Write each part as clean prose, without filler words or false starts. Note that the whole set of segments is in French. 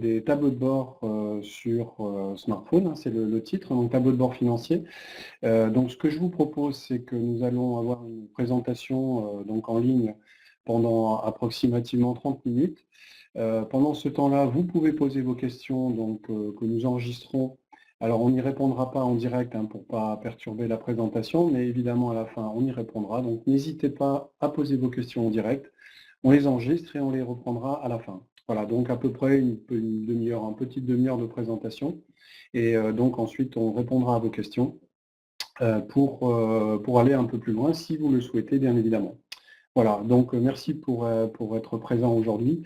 des tableaux de bord sur smartphone, hein, c'est le titre, donc tableau de bord financier. Donc ce que je vous propose, c'est que nous allons avoir une présentation donc en ligne pendant approximativement 30 minutes. Pendant ce temps-là, vous pouvez poser vos questions donc, que nous enregistrons. Alors on n'y répondra pas en direct hein, pour ne pas perturber la présentation, mais évidemment à la fin on y répondra. Donc n'hésitez pas à poser vos questions en direct. On les enregistre et on les reprendra à la fin. Voilà, donc à peu près une demi-heure, une petite demi-heure de présentation. Et donc ensuite, on répondra à vos questions pour aller un peu plus loin, si vous le souhaitez, bien évidemment. Voilà, donc merci pour être présent aujourd'hui.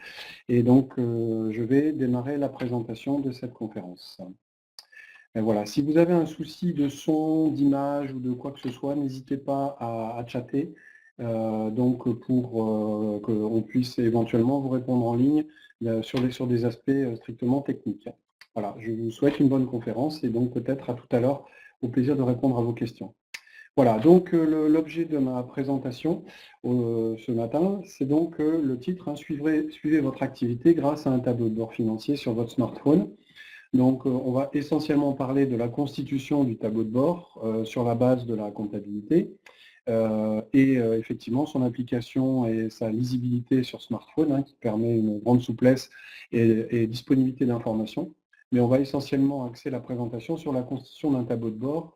Et donc, je vais démarrer la présentation de cette conférence. Et voilà, si vous avez un souci de son, d'image ou de quoi que ce soit, n'hésitez pas à chatter. Donc pour qu'on puisse éventuellement vous répondre en ligne sur des aspects strictement techniques. Voilà, je vous souhaite une bonne conférence et donc peut-être à tout à l'heure, au plaisir de répondre à vos questions. Voilà, donc l'objet de ma présentation ce matin, c'est donc le titre, hein, suivez votre activité grâce à un tableau de bord financier sur votre smartphone. Donc on va essentiellement parler de la constitution du tableau de bord sur la base de la comptabilité. Effectivement son application et sa lisibilité sur smartphone hein, qui permet une grande souplesse et disponibilité d'informations. Mais on va essentiellement axer la présentation sur la constitution d'un tableau de bord,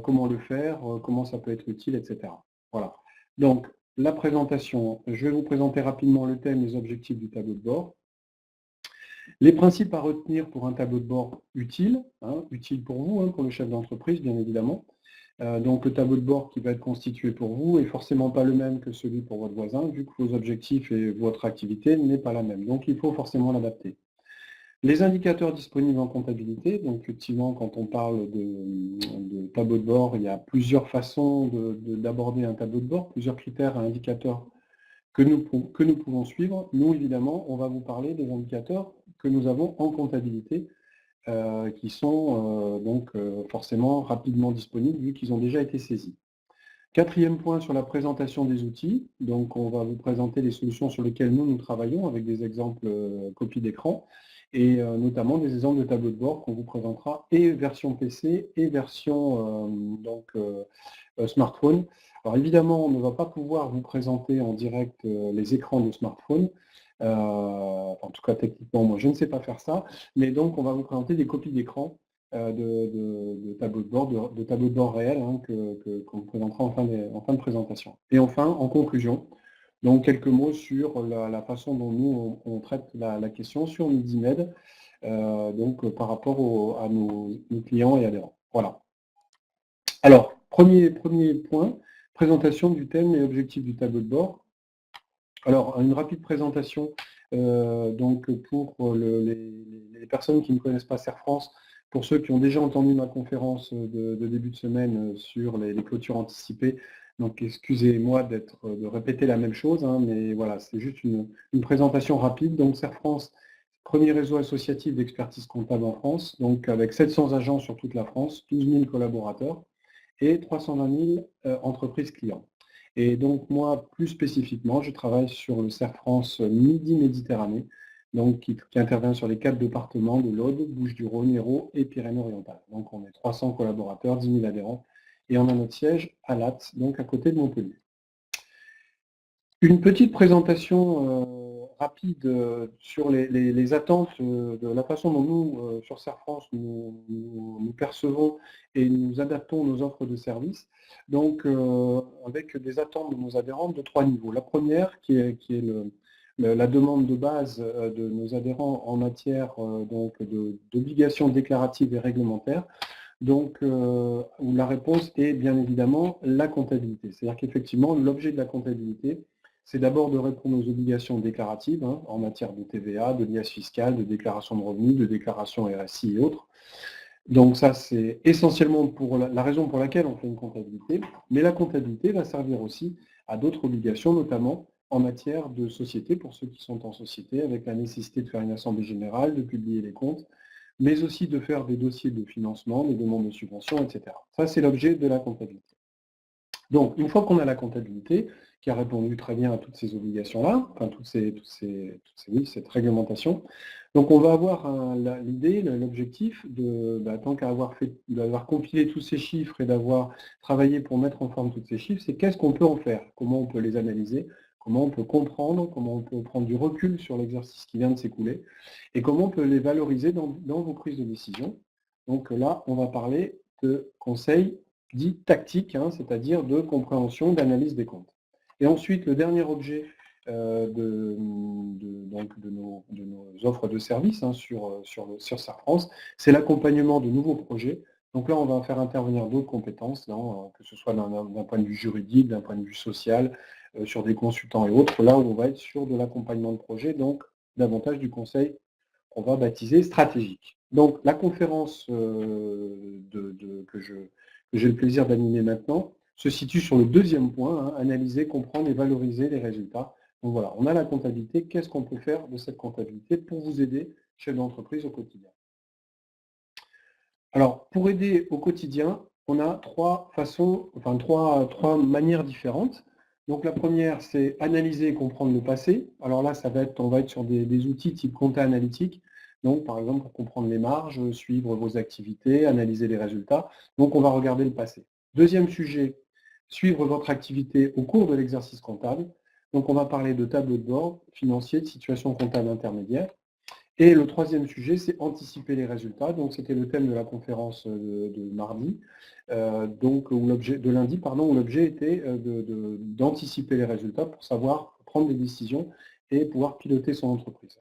comment le faire, comment ça peut être utile, etc. Voilà. Donc la présentation, je vais vous présenter rapidement le thème et les objectifs du tableau de bord. Les principes à retenir pour un tableau de bord utile, hein, utile pour vous, hein, pour le chef d'entreprise bien évidemment. Donc le tableau de bord qui va être constitué pour vous est forcément pas le même que celui pour votre voisin, vu que vos objectifs et votre activité n'est pas la même. Donc il faut forcément l'adapter. Les indicateurs disponibles en comptabilité, donc effectivement quand on parle de tableau de bord, il y a plusieurs façons d'aborder un tableau de bord, plusieurs critères et indicateurs que nous pouvons suivre. Nous évidemment, on va vous parler des indicateurs que nous avons en comptabilité, qui sont donc forcément rapidement disponibles vu qu'ils ont déjà été saisis. Quatrième point sur la présentation des outils, donc on va vous présenter les solutions sur lesquelles nous travaillons avec des exemples copies d'écran et notamment des exemples de tableaux de bord qu'on vous présentera et version PC et version smartphone. Alors évidemment, on ne va pas pouvoir vous présenter en direct les écrans de smartphone. En tout cas, techniquement, moi, je ne sais pas faire ça. Mais donc, on va vous présenter des copies d'écran de tableaux de bord réels hein, qu'on vous présentera en fin de présentation. Et enfin, en conclusion, donc quelques mots sur la façon dont nous, on traite la question sur Midimed, donc par rapport à nos clients et adhérents. Voilà. Alors, premier point, présentation du thème et objectifs du tableau de bord. Alors, une rapide présentation donc pour les personnes qui ne connaissent pas Serre France, pour ceux qui ont déjà entendu ma conférence de début de semaine sur les clôtures anticipées. Donc, excusez-moi de répéter la même chose, hein, mais voilà, c'est juste une présentation rapide. Donc, Serre France, premier réseau associatif d'expertise comptable en France, donc avec 700 agents sur toute la France, 12 000 collaborateurs et 320 000 entreprises clients. Et donc moi, plus spécifiquement, je travaille sur le Serre France Midi-Méditerranée, donc qui intervient sur les 4 départements de l'Aude, Bouches-du-Rhône, Hérault et Pyrénées-Orientales. Donc on est 300 collaborateurs, 10 000 adhérents, et on a notre siège à Lattes, donc à côté de Montpellier. Une petite présentation rapide sur les attentes de la façon dont nous, sur Serre France, nous percevons et nous adaptons nos offres de services. Donc, avec des attentes de nos adhérents de 3 niveaux. La première, qui est la demande de base de nos adhérents en matière d'obligations déclaratives et réglementaires. Donc, où la réponse est bien évidemment la comptabilité. C'est-à-dire qu'effectivement, l'objet de la comptabilité, c'est d'abord de répondre aux obligations déclaratives hein, en matière de TVA, de liasse fiscale, de déclaration de revenus, de déclaration RSI et autres. Donc ça, c'est essentiellement pour la raison pour laquelle on fait une comptabilité. Mais la comptabilité va servir aussi à d'autres obligations, notamment en matière de société, pour ceux qui sont en société, avec la nécessité de faire une assemblée générale, de publier les comptes, mais aussi de faire des dossiers de financement, des demandes de subventions, etc. Ça, c'est l'objet de la comptabilité. Donc, une fois qu'on a la comptabilité, qui a répondu très bien à toutes ces obligations-là, enfin cette réglementation, Donc on va avoir l'idée, l'objectif, tant qu'à d'avoir compilé tous ces chiffres et d'avoir travaillé pour mettre en forme tous ces chiffres, c'est qu'est-ce qu'on peut en faire, comment on peut les analyser, comment on peut comprendre, comment on peut prendre du recul sur l'exercice qui vient de s'écouler, et comment on peut les valoriser dans vos prises de décision. Donc là, on va parler de conseils dits tactiques, c'est-à-dire de compréhension, d'analyse des comptes. Et ensuite, le dernier objet de nos offres de services sur Sarfrance, c'est l'accompagnement de nouveaux projets. Donc là, on va faire intervenir d'autres compétences, que ce soit d'un point de vue juridique, d'un point de vue social, sur des consultants et autres, là où on va être sur de l'accompagnement de projet, donc davantage du conseil qu'on va baptiser stratégique. Donc la conférence que j'ai le plaisir d'animer maintenant se situe sur le deuxième point, analyser, comprendre et valoriser les résultats. Donc voilà, on a la comptabilité, qu'est-ce qu'on peut faire de cette comptabilité pour vous aider, chef d'entreprise, au quotidien? Alors, pour aider au quotidien, on a trois manières différentes. Donc la première, c'est analyser et comprendre le passé. Alors là, on va être sur des outils type compta analytique. Donc, par exemple, pour comprendre les marges, suivre vos activités, analyser les résultats. Donc, on va regarder le passé. Deuxième sujet, suivre votre activité au cours de l'exercice comptable. Donc, on va parler de tableau de bord financier, de situation comptable intermédiaire. Et le troisième sujet, c'est anticiper les résultats. Donc, c'était le thème de la conférence de mardi, de lundi, où l'objet était d'anticiper les résultats pour savoir prendre des décisions et pouvoir piloter son entreprise.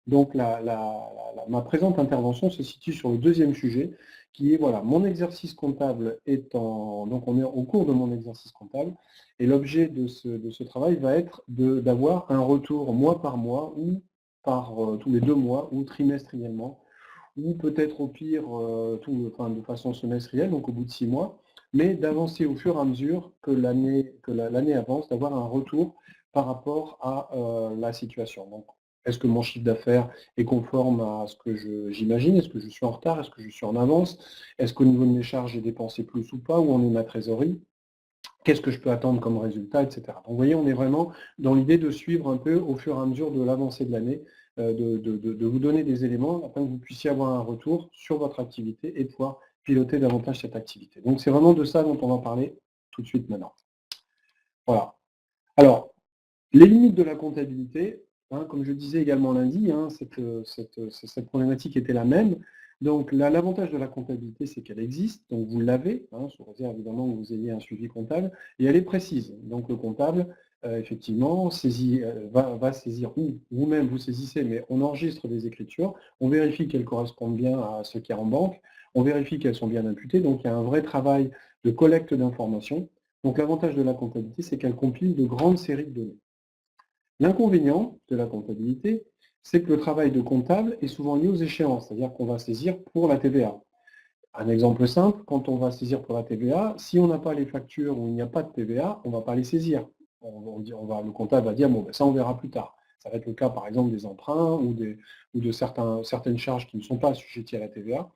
Donc, ma présente intervention se situe sur le deuxième sujet, qui est, voilà, mon exercice comptable donc on est au cours de mon exercice comptable, et l'objet de ce travail va être d'avoir un retour mois par mois ou par tous les 2 mois ou trimestriellement, ou peut-être au pire de façon semestrielle, donc au bout de 6 mois, mais d'avancer au fur et à mesure que l'année avance, d'avoir un retour par rapport à la situation. Donc, est-ce que mon chiffre d'affaires est conforme à ce que j'imagine? Est-ce que je suis en retard? Est-ce que je suis en avance? Est-ce qu'au niveau de mes charges, j'ai dépensé plus ou pas? Où en est ma trésorerie? Qu'est-ce que je peux attendre comme résultat, etc. Donc, vous voyez, on est vraiment dans l'idée de suivre un peu au fur et à mesure de l'avancée de l'année, de vous donner des éléments afin que vous puissiez avoir un retour sur votre activité et pouvoir piloter davantage cette activité. Donc, c'est vraiment de ça dont on va parler tout de suite maintenant. Voilà. Alors, les limites de la comptabilité, comme je disais également lundi, cette problématique était la même. Donc l'avantage de la comptabilité, c'est qu'elle existe, donc vous l'avez, sous réserve évidemment que vous ayez un suivi comptable, et elle est précise. Donc le comptable, effectivement, va saisir, ou vous-même vous saisissez, mais on enregistre des écritures, on vérifie qu'elles correspondent bien à ce qu'il y a en banque, on vérifie qu'elles sont bien imputées, donc il y a un vrai travail de collecte d'informations. Donc l'avantage de la comptabilité, c'est qu'elle compile de grandes séries de données. L'inconvénient de la comptabilité, c'est que le travail de comptable est souvent lié aux échéances, c'est-à-dire qu'on va saisir pour la TVA. Un exemple simple, quand on va saisir pour la TVA, si on n'a pas les factures ou il n'y a pas de TVA, on ne va pas les saisir. Le comptable va dire, bon, ça on verra plus tard. Ça va être le cas par exemple des emprunts ou de certaines charges qui ne sont pas assujetties à la TVA.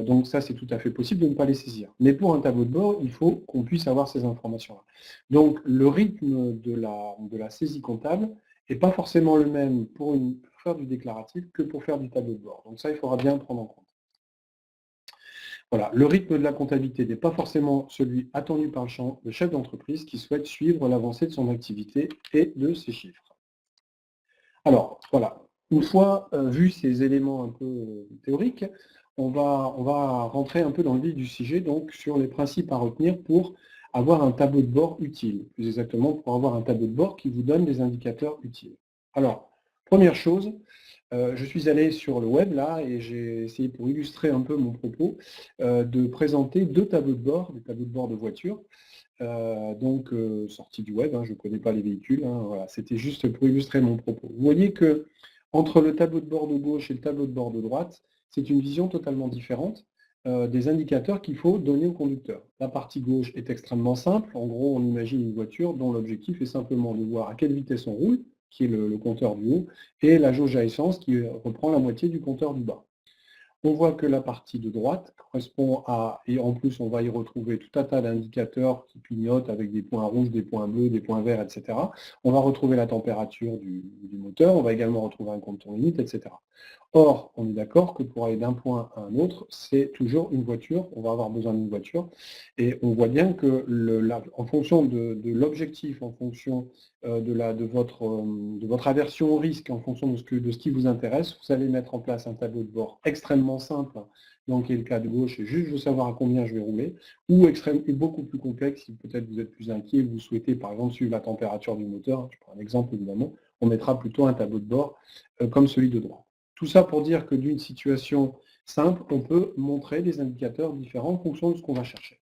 Donc ça, c'est tout à fait possible de ne pas les saisir. Mais pour un tableau de bord, il faut qu'on puisse avoir ces informations-là. Donc le rythme de la saisie comptable n'est pas forcément le même pour faire du déclaratif que pour faire du tableau de bord. Donc ça, il faudra bien le prendre en compte. Voilà, le rythme de la comptabilité n'est pas forcément celui attendu par le chef d'entreprise qui souhaite suivre l'avancée de son activité et de ses chiffres. Alors, voilà, une fois vu ces éléments un peu théoriques, on va rentrer un peu dans le vif du sujet, donc sur les principes à retenir pour avoir un tableau de bord utile, plus exactement pour avoir un tableau de bord qui vous donne des indicateurs utiles. Alors, première chose, je suis allé sur le web là et j'ai essayé, pour illustrer un peu mon propos, de présenter 2 tableaux de bord, des tableaux de bord de voiture, sortis du web, je ne connais pas les véhicules, voilà, c'était juste pour illustrer mon propos. Vous voyez que entre le tableau de bord de gauche et le tableau de bord de droite, c'est une vision totalement différente des indicateurs qu'il faut donner au conducteur. La partie gauche est extrêmement simple, en gros on imagine une voiture dont l'objectif est simplement de voir à quelle vitesse on roule, qui est le compteur du haut, et la jauge à essence qui reprend la moitié du compteur du bas. On voit que la partie de droite correspond à, et en plus on va y retrouver tout un tas d'indicateurs qui clignotent avec des points rouges, des points bleus, des points verts, etc. On va retrouver la température du moteur, on va également retrouver un compte tourne-minute, etc. Or, on est d'accord que pour aller d'un point à un autre, c'est toujours une voiture, on va avoir besoin d'une voiture, et on voit bien que en fonction de l'objectif, en fonction de votre aversion au risque, en fonction de ce qui vous intéresse, vous allez mettre en place un tableau de bord extrêmement simple, donc qui est le cas de gauche, et juste je veux savoir à combien je vais rouler, ou et beaucoup plus complexe, si peut-être vous êtes plus inquiet, vous souhaitez par exemple suivre la température du moteur, je prends un exemple évidemment, on mettra plutôt un tableau de bord comme celui de droite. Tout ça pour dire que d'une situation simple, on peut montrer des indicateurs différents en fonction de ce qu'on va chercher.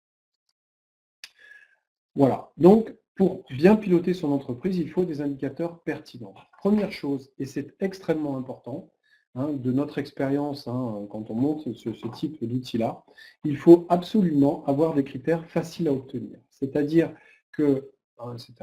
Voilà. Donc, pour bien piloter son entreprise, il faut des indicateurs pertinents. Première chose, et c'est extrêmement important, de notre expérience, quand on monte ce type d'outil-là, il faut absolument avoir des critères faciles à obtenir. C'est-à-dire que, c'est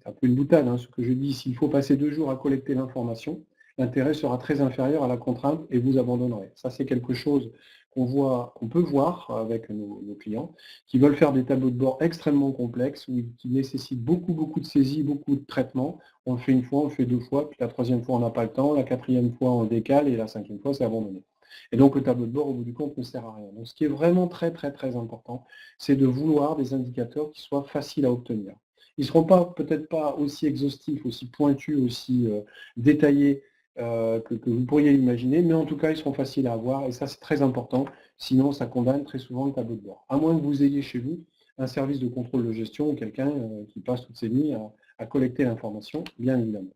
un peu une boutade, ce que je dis, s'il faut passer 2 jours à collecter l'information, l'intérêt sera très inférieur à la contrainte et vous abandonnerez. Ça, c'est quelque chose qu'on peut voir avec nos clients qui veulent faire des tableaux de bord extrêmement complexes, qui nécessitent beaucoup de saisies, beaucoup de traitements. On le fait une fois, on le fait 2 fois, puis la troisième fois, on n'a pas le temps, la quatrième fois, on décale, et la cinquième fois, c'est abandonné. Et donc, le tableau de bord, au bout du compte, ne sert à rien. Donc, ce qui est vraiment très important, c'est de vouloir des indicateurs qui soient faciles à obtenir. Ils ne seront peut-être pas aussi exhaustifs, aussi pointus, aussi détaillés que vous pourriez imaginer, mais en tout cas, ils seront faciles à avoir, et ça, c'est très important. Sinon, ça condamne très souvent le tableau de bord. À moins que vous ayez chez vous un service de contrôle de gestion ou quelqu'un qui passe toutes ses nuits à collecter l'information, bien évidemment.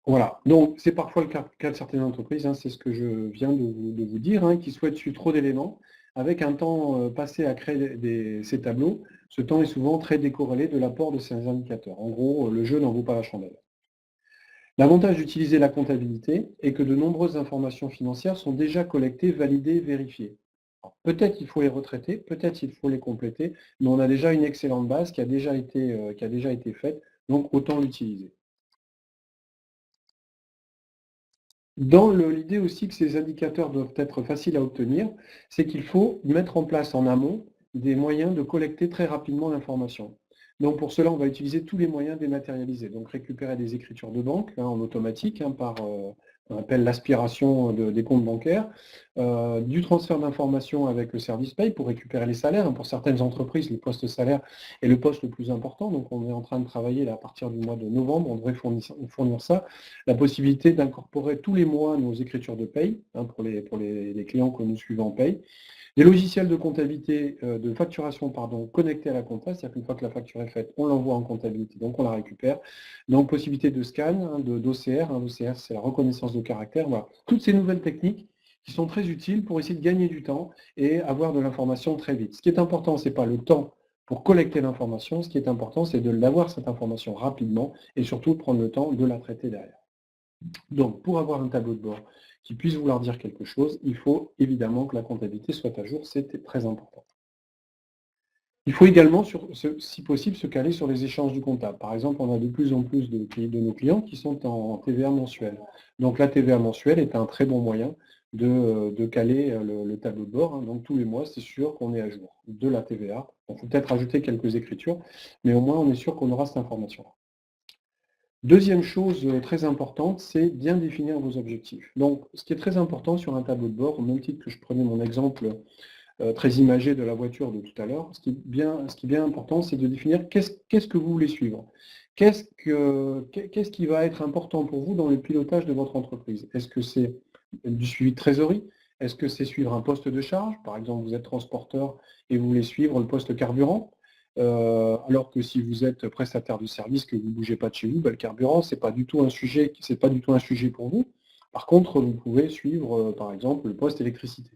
Voilà, donc c'est parfois le cas de certaines entreprises, c'est ce que je viens de vous dire, qui souhaitent suivre trop d'éléments. Avec un temps passé à créer ces tableaux, ce temps est souvent très décorrélé de l'apport de ces indicateurs. En gros, le jeu n'en vaut pas la chandelle. L'avantage d'utiliser la comptabilité est que de nombreuses informations financières sont déjà collectées, validées, vérifiées. Peut-être qu'il faut les retraiter, peut-être qu'il faut les compléter, mais on a déjà une excellente base qui a déjà été faite, donc autant l'utiliser. Dans l'idée aussi que ces indicateurs doivent être faciles à obtenir, c'est qu'il faut mettre en place en amont des moyens de collecter très rapidement l'information. Donc pour cela, on va utiliser tous les moyens dématérialisés. Donc récupérer des écritures de banque en automatique par on appelle l'aspiration des comptes bancaires, du transfert d'informations avec le service paye pour récupérer les salaires. Pour certaines entreprises, le poste salaire est le poste le plus important. Donc on est en train de travailler là, à partir du mois de novembre, on devrait fournir ça. La possibilité d'incorporer tous les mois nos écritures de paye pour les clients que nous suivons en paye. Des logiciels de comptabilité, de facturation, connectés à la compta, c'est-à-dire qu'une fois que la facture est faite, on l'envoie en comptabilité, donc on la récupère. Donc possibilité de scan, d'OCR, l'OCR c'est la reconnaissance de caractère, voilà. Toutes ces nouvelles techniques qui sont très utiles pour essayer de gagner du temps et avoir de l'information très vite. Ce qui est important, ce n'est pas le temps pour collecter l'information, ce qui est important, c'est de l'avoir cette information rapidement et surtout de prendre le temps de la traiter derrière. Donc, pour avoir un tableau de bord qui puisse vouloir dire quelque chose, il faut évidemment que la comptabilité soit à jour, c'est très important. Il faut également, si possible, se caler sur les échanges du comptable. Par exemple, on a de plus en plus de nos clients qui sont en TVA mensuelle. Donc la TVA mensuelle est un très bon moyen de caler le tableau de bord. Donc tous les mois, c'est sûr qu'on est à jour de la TVA. Il faut peut-être ajouter quelques écritures, mais au moins on est sûr qu'on aura cette information-là. Deuxième chose très importante, c'est bien définir vos objectifs. Donc, ce qui est très important sur un tableau de bord, au même titre que je prenais mon exemple très imagé de la voiture de tout à l'heure, ce qui est bien important, c'est de définir qu'est-ce que vous voulez suivre. Qu'est-ce qui va être important pour vous dans le pilotage de votre entreprise? Est-ce que c'est du suivi de trésorerie? Est-ce que c'est suivre un poste de charge? Par exemple, vous êtes transporteur et vous voulez suivre le poste carburant. Alors que si vous êtes prestataire de service, que vous ne bougez pas de chez vous, le carburant, ce n'est pas du tout un sujet pour vous. Par contre, vous pouvez suivre, par exemple, le poste électricité.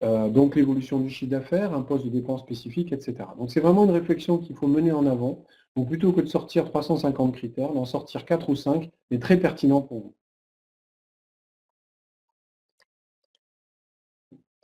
Donc l'évolution du chiffre d'affaires, un poste de dépenses spécifique, etc. Donc c'est vraiment une réflexion qu'il faut mener en avant. Donc plutôt que de sortir 350 critères, d'en sortir 4 ou 5, mais très pertinents pour vous.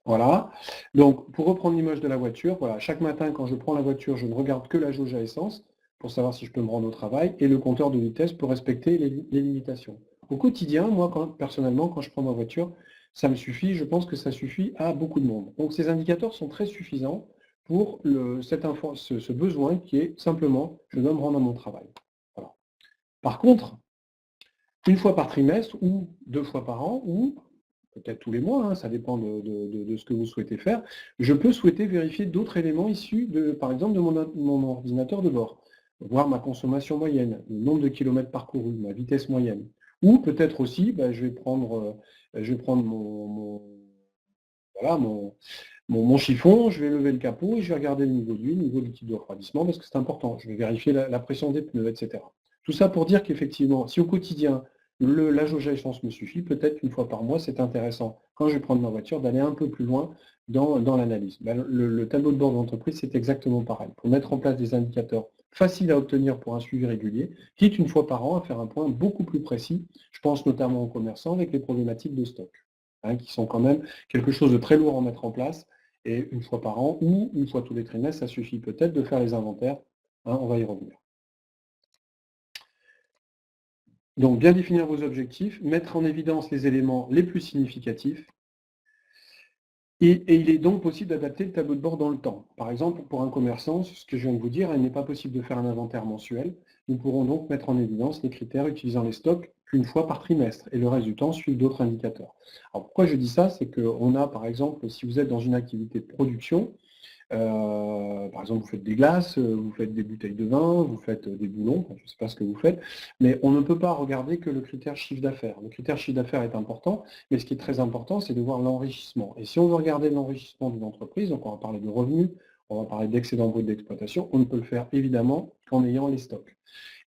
Voilà. Donc, pour reprendre l'image de la voiture, voilà, chaque matin, quand je prends la voiture, je ne regarde que la jauge à essence pour savoir si je peux me rendre au travail et le compteur de vitesse pour respecter les limitations. Au quotidien, moi, personnellement, quand je prends ma voiture, ça me suffit, je pense que ça suffit à beaucoup de monde. Donc, ces indicateurs sont très suffisants pour ce besoin qui est simplement, je dois me rendre à mon travail. Voilà. Par contre, une fois par trimestre ou 2 fois par an ou peut-être tous les mois, hein, ça dépend de ce que vous souhaitez faire, je peux souhaiter vérifier d'autres éléments issus, par exemple, de mon ordinateur de bord, voir ma consommation moyenne, le nombre de kilomètres parcourus, ma vitesse moyenne. Ou peut-être aussi, je vais prendre voilà, mon chiffon, je vais lever le capot et je vais regarder le niveau d'huile, le niveau du type de refroidissement, parce que c'est important. Je vais vérifier la pression des pneus, etc. Tout ça pour dire qu'effectivement, si au quotidien, la jauge à essence me suffit, peut-être qu'une fois par mois, c'est intéressant, quand je vais prendre ma voiture, d'aller un peu plus loin dans l'analyse. Le tableau de bord d'entreprise, c'est exactement pareil. Pour mettre en place des indicateurs faciles à obtenir pour un suivi régulier, quitte une fois par an à faire un point beaucoup plus précis. Je pense notamment aux commerçants avec les problématiques de stock, hein, qui sont quand même quelque chose de très lourd à mettre en place. Et une fois par an ou une fois tous les trimestres, ça suffit peut-être de faire les inventaires. Hein, on va y revenir. Donc, bien définir vos objectifs, mettre en évidence les éléments les plus significatifs. Et il est donc possible d'adapter le tableau de bord dans le temps. Par exemple, pour un commerçant, ce que je viens de vous dire, il n'est pas possible de faire un inventaire mensuel. Nous pourrons donc mettre en évidence les critères utilisant les stocks qu'une fois par trimestre et le reste du temps suivre d'autres indicateurs. Alors pourquoi je dis ça? C'est qu'on a, par exemple, si vous êtes dans une activité de production, par exemple, vous faites des glaces, vous faites des bouteilles de vin, vous faites des boulons, je ne sais pas ce que vous faites, mais on ne peut pas regarder que le critère chiffre d'affaires. Le critère chiffre d'affaires est important, mais ce qui est très important, c'est de voir l'enrichissement. Et si on veut regarder l'enrichissement d'une entreprise, donc on va parler de revenus, on va parler d'excédent brut d'exploitation, on ne peut le faire évidemment qu'en ayant les stocks.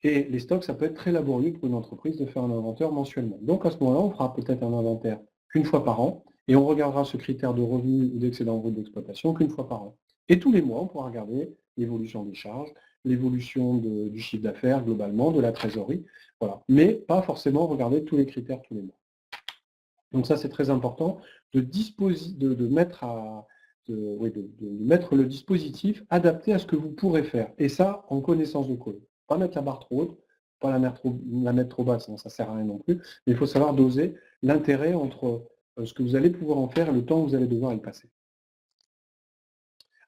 Et les stocks, ça peut être très laborieux pour une entreprise de faire un inventaire mensuellement. Donc à ce moment-là, on fera peut-être un inventaire qu'une fois par an, et on regardera ce critère de revenu ou d'excédent brut d'exploitation qu'une fois par an. Et tous les mois, on pourra regarder l'évolution des charges, l'évolution du chiffre d'affaires globalement, de la trésorerie, voilà. Mais pas forcément regarder tous les critères tous les mois. Donc ça, c'est très important de mettre le dispositif adapté à ce que vous pourrez faire. Et ça, en connaissance de cause. Pas mettre la barre trop haute, pas la mettre trop basse, sinon ça ne sert à rien non plus. Mais il faut savoir doser l'intérêt entre ce que vous allez pouvoir en faire et le temps que vous allez devoir y passer.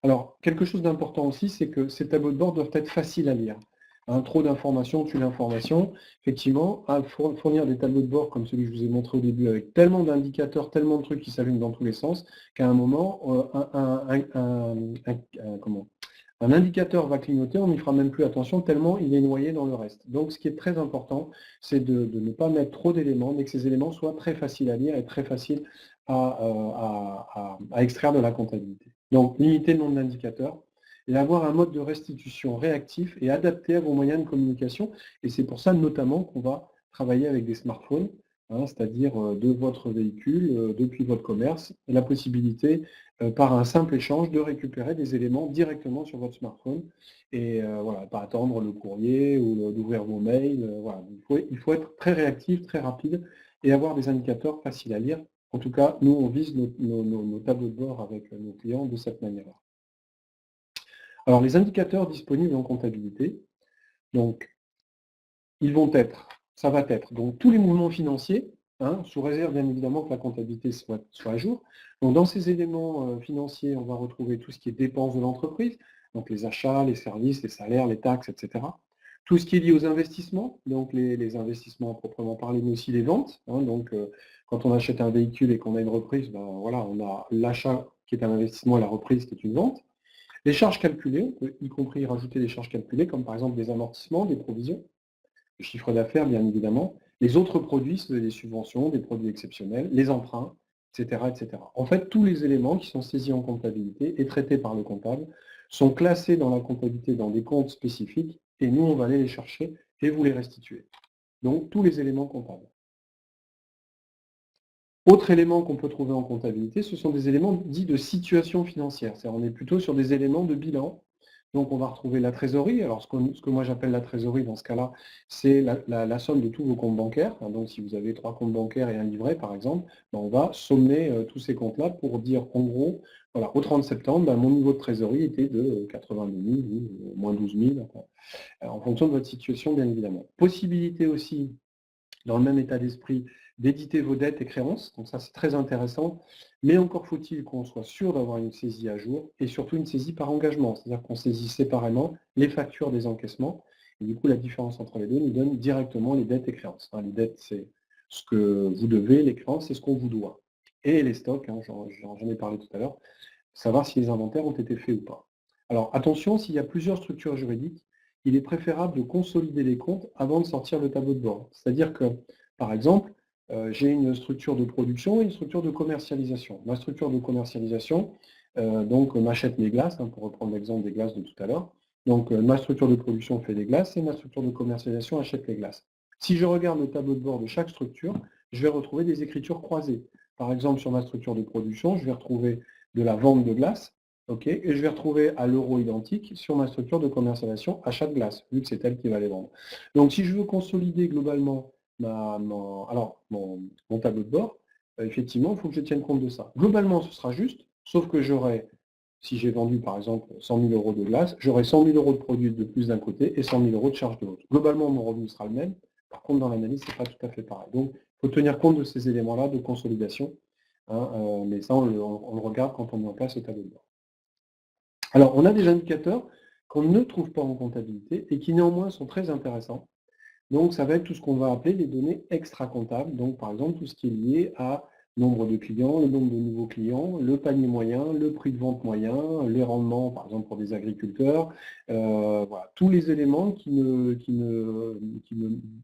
Alors, quelque chose d'important aussi, c'est que ces tableaux de bord doivent être faciles à lire. Hein, trop d'informations tue l'information. Effectivement, à fournir des tableaux de bord comme celui que je vous ai montré au début, avec tellement d'indicateurs, tellement de trucs qui s'allument dans tous les sens, qu'à un moment, un indicateur va clignoter, on n'y fera même plus attention, tellement il est noyé dans le reste. Donc, ce qui est très important, c'est de ne pas mettre trop d'éléments, mais que ces éléments soient très faciles à lire et très faciles à extraire de la comptabilité. Donc, limiter le nombre d'indicateurs et avoir un mode de restitution réactif et adapté à vos moyens de communication. Et c'est pour ça notamment qu'on va travailler avec des smartphones, hein, c'est-à-dire de votre véhicule, depuis votre commerce, et la possibilité, par un simple échange, de récupérer des éléments directement sur votre smartphone. Et voilà, pas attendre le courrier ou d'ouvrir vos mails. Voilà. Il faut être très réactif, très rapide et avoir des indicateurs faciles à lire. En tout cas, nous, on vise nos tableaux de bord avec nos clients de cette manière-là. Alors, les indicateurs disponibles en comptabilité, donc, ça va être donc, tous les mouvements financiers, hein, sous réserve bien évidemment que la comptabilité soit à jour. Donc, dans ces éléments financiers, on va retrouver tout ce qui est dépenses de l'entreprise, donc les achats, les services, les salaires, les taxes, etc. Tout ce qui est lié aux investissements, donc les investissements proprement parler, mais aussi les ventes. Hein, donc, quand on achète un véhicule et qu'on a une reprise, voilà, on a l'achat qui est un investissement et la reprise qui est une vente. Les charges calculées, on peut y compris rajouter des charges calculées, comme par exemple des amortissements, des provisions, le chiffre d'affaires, bien évidemment, les autres produits, c'est des subventions, des produits exceptionnels, les emprunts, etc., etc. En fait, tous les éléments qui sont saisis en comptabilité et traités par le comptable sont classés dans la comptabilité dans des comptes spécifiques, et nous, on va aller les chercher et vous les restituer. Donc, tous les éléments comptables. Autre élément qu'on peut trouver en comptabilité, ce sont des éléments dits de situation financière. C'est-à-dire on est plutôt sur des éléments de bilan. Donc on va retrouver la trésorerie. Alors ce que moi j'appelle la trésorerie dans ce cas-là, c'est la somme de tous vos comptes bancaires. Donc si vous avez 3 comptes bancaires et un livret par exemple, on va sommer tous ces comptes-là pour dire en gros, voilà, au 30 septembre, mon niveau de trésorerie était de 82 000 ou moins 12 000, en fonction de votre situation bien évidemment. Possibilité aussi, dans le même état d'esprit, d'éditer vos dettes et créances. Donc ça, c'est très intéressant. Mais encore faut-il qu'on soit sûr d'avoir une saisie à jour et surtout une saisie par engagement. C'est-à-dire qu'on saisit séparément les factures des encaissements Et du coup, la différence entre les deux nous donne directement les dettes et créances. Les dettes, c'est ce que vous devez, les créances, c'est ce qu'on vous doit. Et les stocks, j'en ai parlé tout à l'heure, savoir si les inventaires ont été faits ou pas. Alors attention, s'il y a plusieurs structures juridiques, il est préférable de consolider les comptes avant de sortir le tableau de bord. C'est-à-dire que, par exemple, j'ai une structure de production et une structure de commercialisation. Ma structure de commercialisation, donc m'achète mes glaces, pour reprendre l'exemple des glaces de tout à l'heure. Donc ma structure de production fait les glaces et ma structure de commercialisation achète les glaces. Si je regarde le tableau de bord de chaque structure, je vais retrouver des écritures croisées. Par exemple, sur ma structure de production, je vais retrouver de la vente de glace, et je vais retrouver à l'euro identique sur ma structure de commercialisation achat de glace, vu que c'est elle qui va les vendre. Donc si je veux consolider globalement mon tableau de bord, effectivement, il faut que je tienne compte de ça. Globalement, ce sera juste, sauf que j'aurai, si j'ai vendu par exemple 100 000 euros de glace, j'aurai 100 000 euros de produits de plus d'un côté et 100 000 euros de charge de l'autre. Globalement, mon revenu sera le même. Par contre, dans l'analyse, ce n'est pas tout à fait pareil. Donc, il faut tenir compte de ces éléments-là de consolidation. Mais ça, on le regarde quand on met en place le tableau de bord. Alors, on a des indicateurs qu'on ne trouve pas en comptabilité et qui néanmoins sont très intéressants. Donc, ça va être tout ce qu'on va appeler les données extra-comptables. Donc, par exemple, tout ce qui est lié à nombre de clients, le nombre de nouveaux clients, le panier moyen, le prix de vente moyen, les rendements, par exemple, pour des agriculteurs. Voilà, tous les éléments qui ne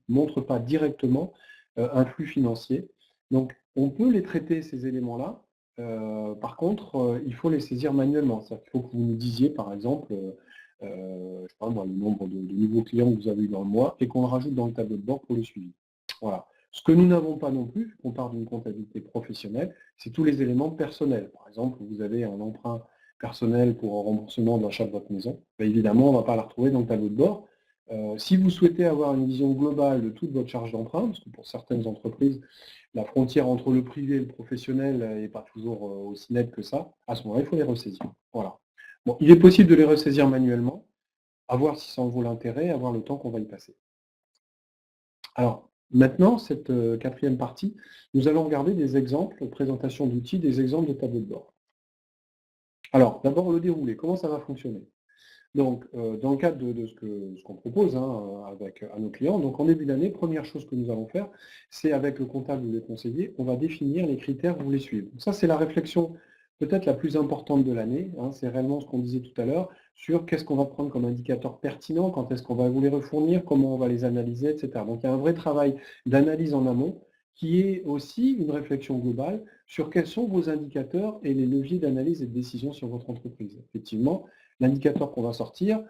montrent pas directement un flux financier. Donc, on peut les traiter, ces éléments-là. Par contre, il faut les saisir manuellement. C'est-à-dire qu'il faut que vous nous disiez, par exemple, je sais pas moi, le nombre de nouveaux clients que vous avez eu dans le mois et qu'on le rajoute dans le tableau de bord pour le suivi. Voilà. Ce que nous n'avons pas non plus, vu qu'on part d'une comptabilité professionnelle, c'est tous les éléments personnels. Par exemple, vous avez un emprunt personnel pour un remboursement de l'achat de votre maison. Bien évidemment, on ne va pas la retrouver dans le tableau de bord. Si vous souhaitez avoir une vision globale de toute votre charge d'emprunt, parce que pour certaines entreprises, la frontière entre le privé et le professionnel n'est pas toujours aussi nette que ça, à ce moment-là, il faut les ressaisir. Voilà. Bon, il est possible de les ressaisir manuellement, à voir si ça en vaut l'intérêt, à voir le temps qu'on va y passer. Alors, maintenant, cette quatrième partie, nous allons regarder des exemples, présentation d'outils, des exemples de tableau de bord. Alors, d'abord le déroulé, comment ça va fonctionner? Donc, dans le cadre de ce qu'on propose à nos clients, donc en début d'année, première chose que nous allons faire, c'est avec le comptable ou les conseillers, on va définir les critères que vous voulez suivre. Donc ça, c'est la réflexion peut-être la plus importante de l'année, c'est réellement ce qu'on disait tout à l'heure, sur qu'est-ce qu'on va prendre comme indicateur pertinent, quand est-ce qu'on va vous les refournir, comment on va les analyser, etc. Donc il y a un vrai travail d'analyse en amont, qui est aussi une réflexion globale sur quels sont vos indicateurs et les leviers d'analyse et de décision sur votre entreprise. Effectivement, l'indicateur qu'on va sortir,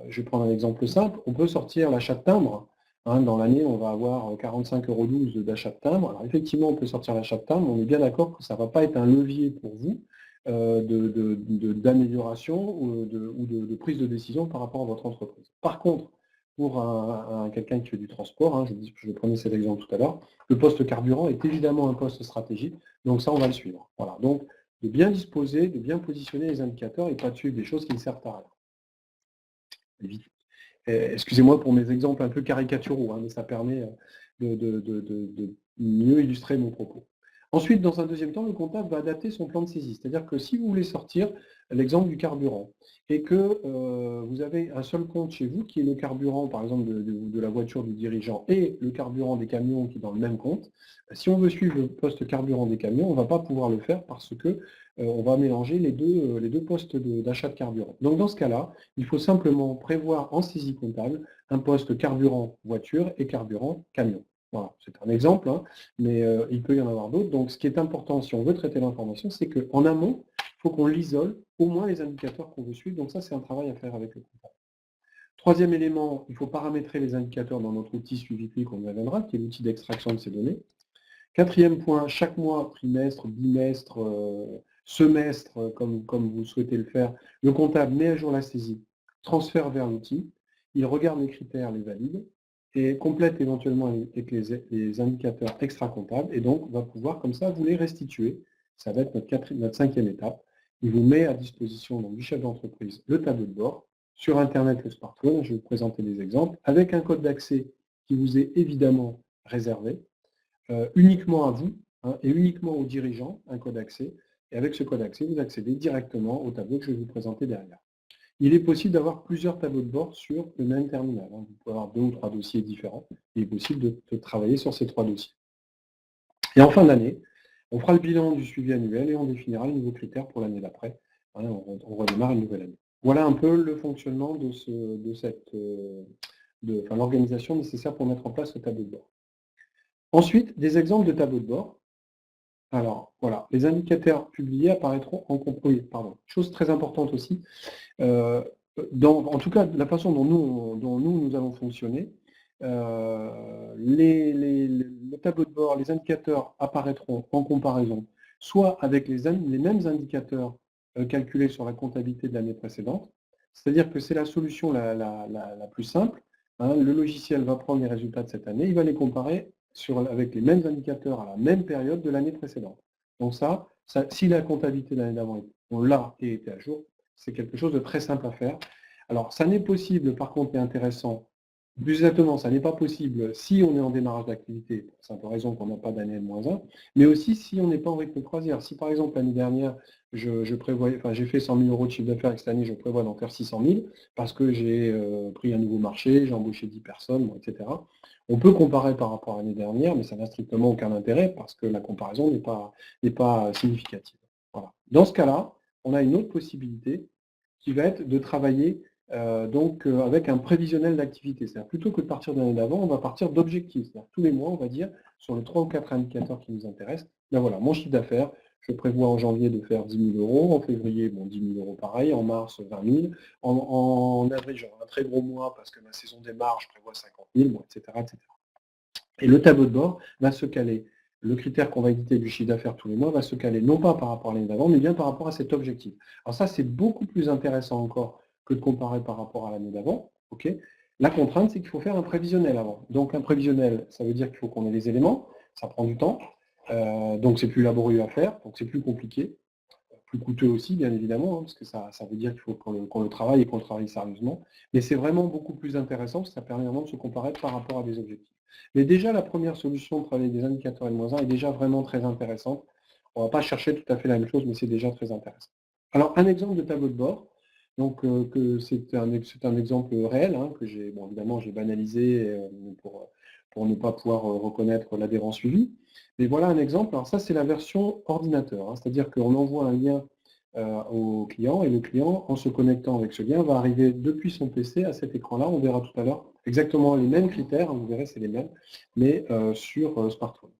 je vais prendre un exemple simple, on peut sortir l'achat de timbre. Dans l'année, on va avoir 45,12 € d'achat de timbre. Alors effectivement, on peut sortir l'achat de timbre, on est bien d'accord que ça ne va pas être un levier pour vous d'amélioration ou de prise de décision par rapport à votre entreprise. Par contre, pour quelqu'un qui fait du transport, je prenais cet exemple tout à l'heure, le poste carburant est évidemment un poste stratégique, donc ça, on va le suivre. Voilà. Donc, de bien disposer, de bien positionner les indicateurs et pas de suivre des choses qui ne servent à rien. Excusez-moi pour mes exemples un peu caricaturaux, mais ça permet de mieux illustrer mon propos. Ensuite, dans un deuxième temps, le comptable va adapter son plan de saisie. C'est-à-dire que si vous voulez sortir l'exemple du carburant et que vous avez un seul compte chez vous qui est le carburant, par exemple, de la voiture du dirigeant et le carburant des camions qui est dans le même compte, si on veut suivre le poste carburant des camions, on ne va pas pouvoir le faire parce que on va mélanger les deux postes d'achat de carburant. Donc dans ce cas-là, il faut simplement prévoir en saisie comptable un poste carburant voiture et carburant camion. Voilà, c'est un exemple, mais il peut y en avoir d'autres. Donc ce qui est important si on veut traiter l'information, c'est qu'en amont, il faut qu'on l'isole, au moins les indicateurs qu'on veut suivre. Donc ça, c'est un travail à faire avec le comptable. Troisième élément, il faut paramétrer les indicateurs dans notre outil suivi qu'on y reviendra, qui est l'outil d'extraction de ces données. Quatrième point, chaque mois, trimestre, bimestre, semestre, comme vous souhaitez le faire, le comptable met à jour la saisie, transfère vers l'outil, il regarde les critères, les valide, et complète éventuellement avec les indicateurs extra-comptables, et donc va pouvoir comme ça vous les restituer. Ça va être notre cinquième étape. Il vous met à disposition donc, du chef d'entreprise le tableau de bord, sur Internet, le smartphone, je vais vous présenter des exemples, avec un code d'accès qui vous est évidemment réservé, uniquement à vous et uniquement aux dirigeants, un code accès. Et avec ce code accès, vous accédez directement au tableau que je vais vous présenter derrière. il est possible d'avoir plusieurs tableaux de bord sur le même terminal. Vous pouvez avoir 2 ou 3 dossiers différents. Il est possible de travailler sur ces 3 dossiers. Et en fin d'année, on fera le bilan du suivi annuel et on définira les nouveaux critères pour l'année d'après. On redémarre une nouvelle année. Voilà un peu le fonctionnement de l'organisation nécessaire pour mettre en place ce tableau de bord. Ensuite, des exemples de tableaux de bord. Alors, voilà, les indicateurs publiés apparaîtront en compris. Pardon. Chose très importante aussi. En tout cas, la façon dont nous allons fonctionner, le tableau de bord, les indicateurs apparaîtront en comparaison, soit avec les mêmes indicateurs calculés sur la comptabilité de l'année précédente, c'est-à-dire que c'est la solution la plus simple. Le logiciel va prendre les résultats de cette année, il va les comparer avec les mêmes indicateurs à la même période de l'année précédente. Donc ça, si la comptabilité de l'année d'avant, on l'a et était à jour, c'est quelque chose de très simple à faire. Alors, ça n'est possible, par contre, et intéressant, plus exactement, ça n'est pas possible si on est en démarrage d'activité, pour simple raison qu'on n'a pas d'année N-1, mais aussi si on n'est pas en rythme de croisière. Si par exemple l'année dernière, j'ai fait 100 000 euros de chiffre d'affaires et que cette année je prévois d'en faire 600 000, parce que j'ai pris un nouveau marché, j'ai embauché 10 personnes, etc. On peut comparer par rapport à l'année dernière, mais ça n'a strictement aucun intérêt parce que la comparaison n'est pas significative. Voilà. Dans ce cas-là, on a une autre possibilité qui va être de travailler avec un prévisionnel d'activité. C'est-à-dire plutôt que de partir de l'année d'avant, on va partir d'objectifs. C'est-à-dire tous les mois, on va dire, sur les 3 ou 4 indicateurs qui nous intéressent, ben voilà, mon chiffre d'affaires, je prévois en janvier de faire 10 000 euros, en février, 10 000 euros pareil, en mars, 20 000, en avril, j'aurai un très gros mois parce que ma saison démarre, je prévois 50 000, etc., etc. Et le tableau de bord va se caler. Le critère qu'on va éditer du chiffre d'affaires tous les mois va se caler non pas par rapport à l'année d'avant, mais bien par rapport à cet objectif. Alors ça, c'est beaucoup plus intéressant encore que de comparer par rapport à l'année d'avant. La contrainte, c'est qu'il faut faire un prévisionnel avant. Donc un prévisionnel, ça veut dire qu'il faut qu'on ait les éléments, ça prend du temps, donc c'est plus laborieux à faire, donc c'est plus compliqué, plus coûteux aussi, bien évidemment, parce que ça veut dire qu'il faut qu'on le travaille et qu'on le travaille sérieusement. Mais c'est vraiment beaucoup plus intéressant, parce que ça permet vraiment de se comparer par rapport à des objectifs. Mais déjà, la première solution de travailler des indicateurs N-1 est déjà vraiment très intéressante. On ne va pas chercher tout à fait la même chose, mais c'est déjà très intéressant. Alors, un exemple de tableau de bord, donc c'est un exemple réel, que évidemment, j'ai banalisé pour ne pas pouvoir reconnaître l'adhérent suivi. Mais voilà un exemple. Alors ça, c'est la version ordinateur, c'est-à-dire qu'on envoie un lien au client et le client, en se connectant avec ce lien, va arriver depuis son PC à cet écran-là. On verra tout à l'heure exactement les mêmes critères, vous verrez, c'est les mêmes, mais sur smartphone.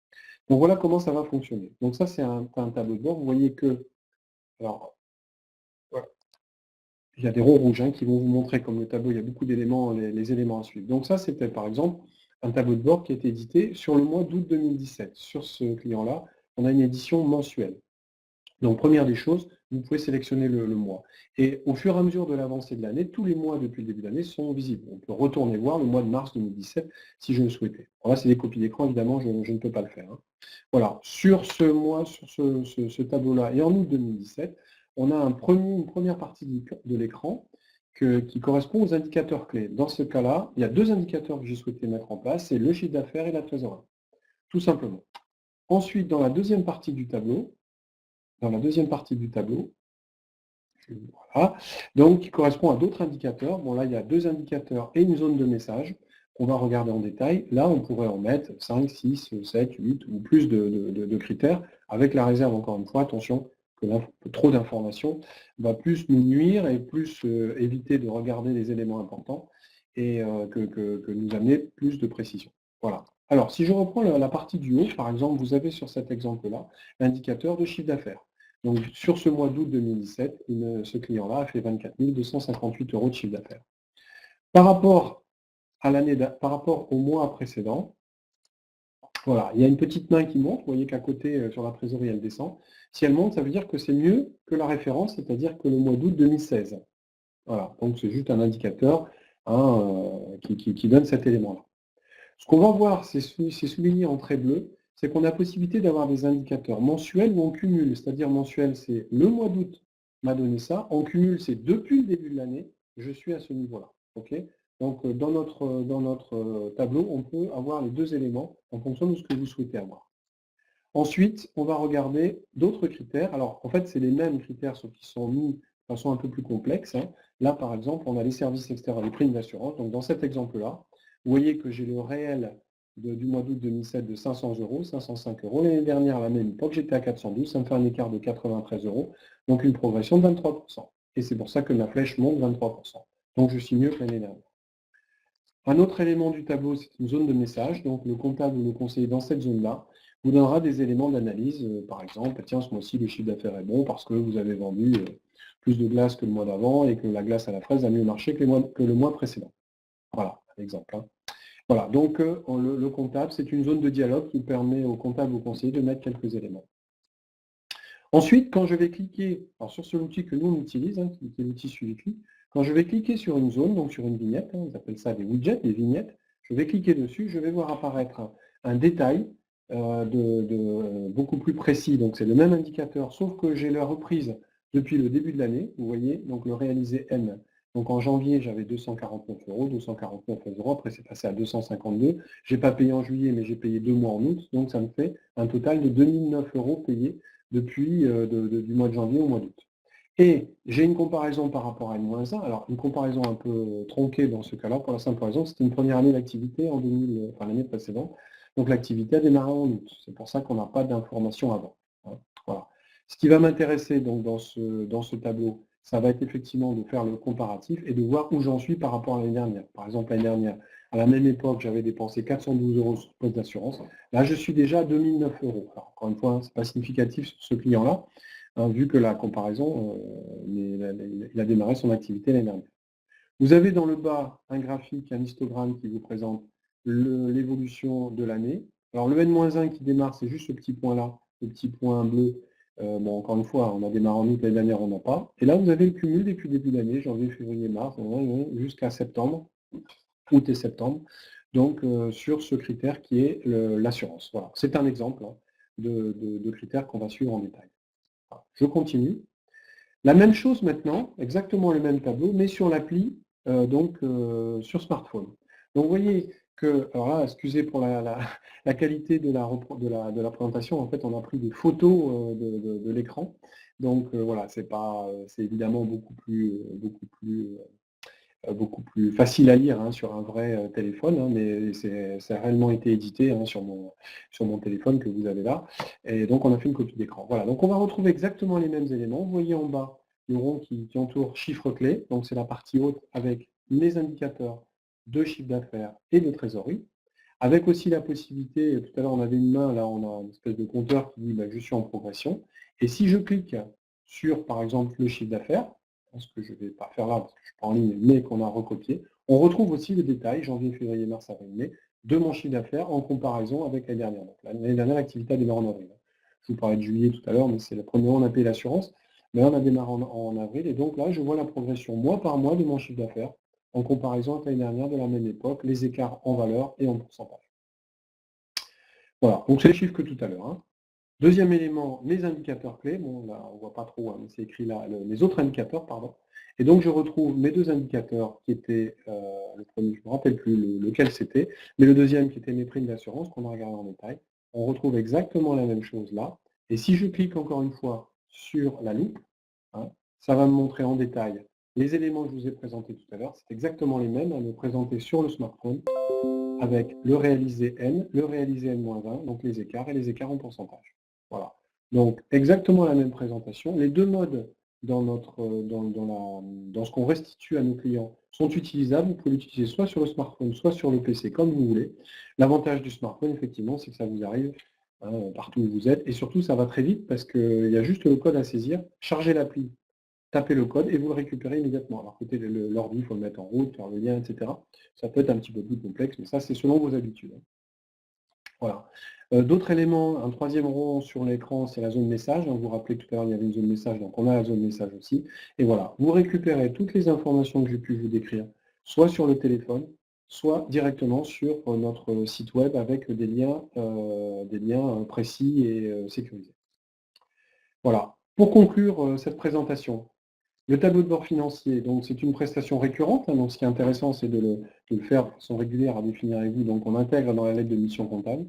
Donc voilà comment ça va fonctionner. Donc ça, c'est un tableau de bord. Vous voyez que, alors, voilà, il y a des ronds rouges qui vont vous montrer, comme le tableau, il y a beaucoup d'éléments, les éléments à suivre. Donc ça, c'était par exemple un tableau de bord qui a été édité sur le mois d'août 2017. Sur ce client-là, on a une édition mensuelle. Donc, première des choses, vous pouvez sélectionner le mois. Et au fur et à mesure de l'avancée de l'année, tous les mois depuis le début de l'année sont visibles. On peut retourner voir le mois de mars 2017 si je le souhaitais. Alors là, c'est des copies d'écran, évidemment, je ne peux pas le faire. Voilà, sur ce mois, sur ce tableau-là, et en août 2017, on a une première partie de l'écran qui correspond aux indicateurs clés. Dans ce cas-là, il y a 2 indicateurs que j'ai souhaité mettre en place, c'est le chiffre d'affaires et la trésorerie, tout simplement. Ensuite, dans la deuxième partie du tableau, voilà, donc qui correspond à d'autres indicateurs. Bon, là, il y a 2 indicateurs et une zone de message qu'on va regarder en détail. Là, on pourrait en mettre 5, 6, 7, 8 ou plus de critères, avec la réserve, encore une fois, attention, que trop d'informations va plus nous nuire et plus éviter de regarder les éléments importants et que nous amener plus de précision. Voilà. Alors, si je reprends la partie du haut, par exemple, vous avez sur cet exemple-là l'indicateur de chiffre d'affaires. Donc, sur ce mois d'août 2017, ce client-là a fait 24 258 euros de chiffre d'affaires. Par rapport au mois précédent, voilà, il y a une petite main qui monte. Vous voyez qu'à côté, sur la trésorerie, elle descend. Si elle monte, ça veut dire que c'est mieux que la référence, c'est-à-dire que le mois d'août 2016. Voilà, donc c'est juste un indicateur qui donne cet élément-là. Ce qu'on va voir, c'est souligné en trait bleu, c'est qu'on a possibilité d'avoir des indicateurs mensuels ou en cumul. C'est-à-dire mensuel, c'est le mois d'août m'a donné ça. En cumul, c'est depuis le début de l'année, je suis à ce niveau-là. Donc dans notre tableau, on peut avoir les 2 éléments en fonction de ce que vous souhaitez avoir. Ensuite, on va regarder d'autres critères. Alors, en fait, c'est les mêmes critères, sauf qu'ils sont mis façon un peu plus complexe. Là, par exemple, on a les services extérieurs, les primes d'assurance. Donc, dans cet exemple-là, vous voyez que j'ai le réel du mois d'août 2007 de 500 euros, 505 euros. L'année dernière, à la même époque, j'étais à 412, ça me fait un écart de 93 euros, donc une progression de 23%. Et c'est pour ça que ma flèche monte 23%. Donc, je suis mieux que l'année dernière. Un autre élément du tableau, c'est une zone de message. Donc, le comptable ou le conseiller dans cette zone-là vous donnera des éléments d'analyse. Par exemple, tiens, ce mois-ci, le chiffre d'affaires est bon parce que vous avez vendu plus de glace que le mois d'avant et que la glace à la fraise a mieux marché que le mois précédent. Voilà, un exemple. Voilà, donc le comptable, c'est une zone de dialogue qui permet au comptable ou au conseiller de mettre quelques éléments. Ensuite, quand je vais cliquer sur ce outil que nous on utilise, qui est l'outil suivi-clic, quand je vais cliquer sur une zone, donc sur une vignette, ils appellent ça des widgets, des vignettes, je vais cliquer dessus, je vais voir apparaître un détail beaucoup plus précis. Donc c'est le même indicateur, sauf que j'ai la reprise depuis le début de l'année, vous voyez, donc le réalisé N. Donc en janvier, j'avais 249 euros, 249 euros, après c'est passé à 252. Je n'ai pas payé en juillet, mais j'ai payé 2 mois en août, donc ça me fait un total de 2009 euros payés depuis du mois de janvier au mois d'août. Et j'ai une comparaison par rapport à N-1, alors une comparaison un peu tronquée dans ce cas-là, pour la simple raison, c'était une première année d'activité en l'année précédente, donc l'activité a démarré en août. C'est pour ça qu'on n'a pas d'informations avant. Voilà. Ce qui va m'intéresser donc dans ce tableau, ça va être effectivement de faire le comparatif et de voir où j'en suis par rapport à l'année dernière. Par exemple, l'année dernière, à la même époque, j'avais dépensé 412 euros sur le poste d'assurance. Là, je suis déjà à 2009 euros. Alors, encore une fois, ce n'est pas significatif sur ce client-là, vu que la comparaison, il a démarré son activité l'année dernière. Vous avez dans le bas un graphique, un histogramme qui vous présente l'évolution de l'année. Alors le N-1 qui démarre, c'est juste ce petit point-là, le petit point bleu. Bon, encore une fois, on a démarré en août, l'année dernière, on n'a pas. Et là, vous avez le cumul depuis le début d'année, janvier, février, mars, jusqu'à septembre, août et septembre, donc sur ce critère qui est l'assurance. Voilà, c'est un exemple de critères qu'on va suivre en détail. Voilà. Je continue. La même chose maintenant, exactement le même tableau, mais sur l'appli, sur smartphone. Donc vous voyez que, alors là, excusez pour la qualité de la présentation, en fait on a pris des photos de l'écran. Donc voilà, c'est évidemment beaucoup plus facile à lire sur un vrai téléphone, mais ça a réellement été édité sur mon téléphone que vous avez là. Et donc, on a fait une copie d'écran. Voilà, donc on va retrouver exactement les mêmes éléments. Vous voyez en bas le rond qui entoure chiffre clé. Donc, c'est la partie haute avec mes indicateurs de chiffre d'affaires et de trésorerie. Avec aussi la possibilité, tout à l'heure on avait une main, là on a une espèce de compteur qui dit je suis en progression. Et si je clique sur, par exemple, le chiffre d'affaires, ce que je ne vais pas faire là parce que je ne suis pas en ligne, mais qu'on a recopié, on retrouve aussi le détail, janvier, février, mars, avril, mai, de mon chiffre d'affaires en comparaison avec l'année dernière. Donc l'année dernière, l'activité a démarré en avril. Je vous parlais de juillet tout à l'heure, mais c'est le premier mois où on a payé l'assurance. Mais on a démarré en avril, et donc là, je vois la progression mois par mois de mon chiffre d'affaires en comparaison avec l'année dernière de la même époque, les écarts en valeur et en pourcentage. Voilà, donc c'est les chiffres que tout à l'heure. Deuxième élément, mes indicateurs clés. Bon, là, on ne voit pas trop, mais c'est écrit là, mes autres indicateurs, pardon. Et donc, je retrouve mes deux indicateurs qui étaient, le premier, je ne me rappelle plus lequel c'était, mais le deuxième qui était mes primes d'assurance, qu'on a regardé en détail. On retrouve exactement la même chose là. Et si je clique encore une fois sur la loupe, ça va me montrer en détail les éléments que je vous ai présentés tout à l'heure. C'est exactement les mêmes à me présenter sur le smartphone avec le réalisé N, le réalisé N-1, donc les écarts et les écarts en pourcentage. Voilà. Donc, exactement la même présentation. Les deux modes dans ce qu'on restitue à nos clients sont utilisables. Vous pouvez l'utiliser soit sur le smartphone, soit sur le PC, comme vous voulez. L'avantage du smartphone, effectivement, c'est que ça vous arrive partout où vous êtes. Et surtout, ça va très vite parce qu'il y a juste le code à saisir, charger l'appli, taper le code et vous le récupérez immédiatement. Alors, côté l'ordi, il faut le mettre en route, faire le lien, etc. Ça peut être un petit peu plus complexe, mais ça, c'est selon vos habitudes. Voilà. D'autres éléments, un troisième rond sur l'écran, c'est la zone message. Vous vous rappelez tout à l'heure, il y avait une zone message, donc on a la zone message aussi. Et voilà, vous récupérez toutes les informations que j'ai pu vous décrire, soit sur le téléphone, soit directement sur notre site web avec des liens précis et sécurisés. Voilà. Pour conclure cette présentation, le tableau de bord financier, donc c'est une prestation récurrente, donc ce qui est intéressant, c'est de le faire de façon régulière à définir avec vous, donc on intègre dans la lettre de mission comptable.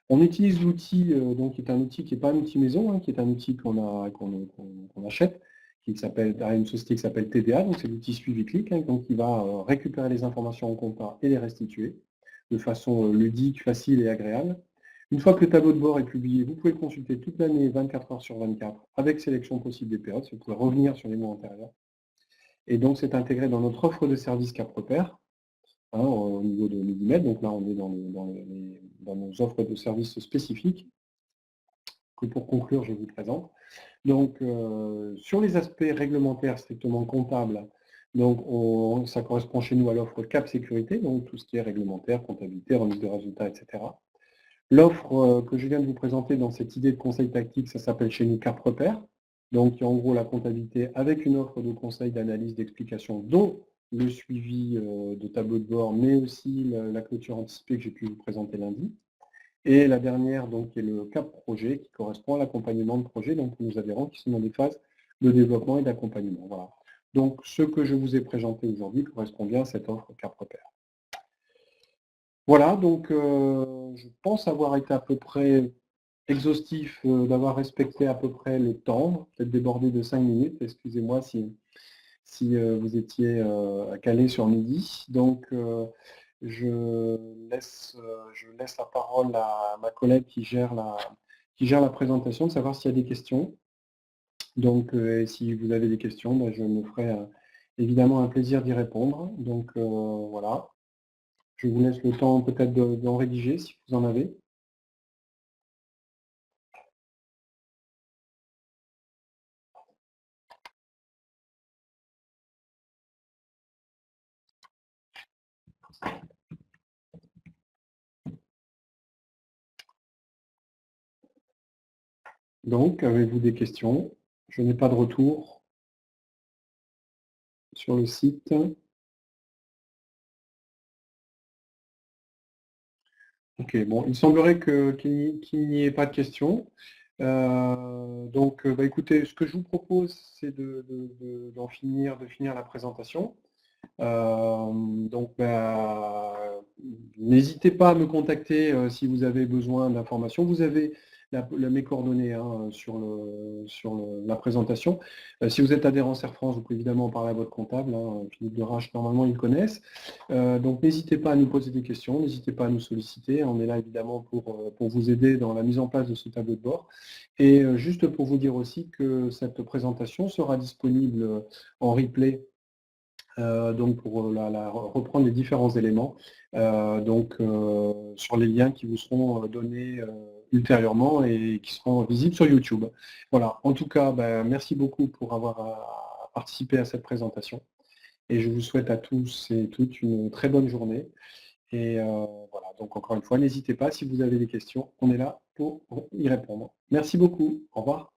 On utilise l'outil, qui est un outil qui n'est pas un outil maison, qui est un outil qu'on achète, une société qui s'appelle TDA, donc c'est l'outil suivi clic, hein, donc il va récupérer les informations en compta et les restituer de façon ludique, facile et agréable. Une fois que le tableau de bord est publié, vous pouvez le consulter toute l'année, 24 heures sur 24, avec sélection possible des périodes, vous pouvez revenir sur les mois antérieurs. Et donc c'est intégré dans notre offre de service CapRepère, hein, au niveau de millimètres, donc là on est dans nos offres de services spécifiques, que pour conclure je vous présente. Donc, sur les aspects réglementaires strictement comptables, donc ça correspond chez nous à l'offre Cap Sécurité, donc tout ce qui est réglementaire, comptabilité, remise de résultats, etc. L'offre que je viens de vous présenter dans cette idée de conseil tactique, ça s'appelle chez nous Cap Repère. Donc, il y a en gros la comptabilité avec une offre de conseil, d'analyse, d'explication, dont le suivi de tableau de bord, mais aussi la clôture anticipée que j'ai pu vous présenter lundi. Et la dernière, donc, qui est le CAP projet, qui correspond à l'accompagnement de projet, donc nos adhérents qui sont dans des phases de développement et d'accompagnement. Voilà. Donc, ce que je vous ai présenté aujourd'hui correspond bien à cette offre CAP Repère. Voilà, donc je pense avoir été à peu près exhaustif, d'avoir respecté à peu près le temps, peut-être débordé de 5 minutes, excusez-moi si vous étiez calé sur midi. Donc, je laisse la parole à ma collègue qui gère la présentation, de savoir s'il y a des questions. Donc, si vous avez des questions, ben, je me ferai évidemment un plaisir d'y répondre. Donc, voilà. Je vous laisse le temps peut-être d'en rédiger, si vous en avez. Donc, avez-vous des questions? Je n'ai pas de retour sur le site. Ok, bon, il semblerait qu'il n'y ait pas de questions. Donc, bah, écoutez, ce que je vous propose, c'est de finir la présentation. Donc, bah, n'hésitez pas à me contacter si vous avez besoin d'informations. Vous avez mes coordonnées hein, sur la présentation. Si vous êtes adhérent Air France, vous pouvez évidemment en parler à votre comptable. Hein, Philippe Derache, normalement, ils le connaissent. Donc, n'hésitez pas à nous poser des questions, n'hésitez pas à nous solliciter. On est là, évidemment, pour vous aider dans la mise en place de ce tableau de bord. Et juste pour vous dire aussi que cette présentation sera disponible en replay donc pour reprendre les différents éléments, sur les liens qui vous seront donnés ultérieurement et qui seront visibles sur YouTube. Voilà, en tout cas, ben, merci beaucoup pour avoir participé à cette présentation et je vous souhaite à tous et toutes une très bonne journée. Et voilà, donc encore une fois, n'hésitez pas, si vous avez des questions, on est là pour y répondre. Merci beaucoup, au revoir.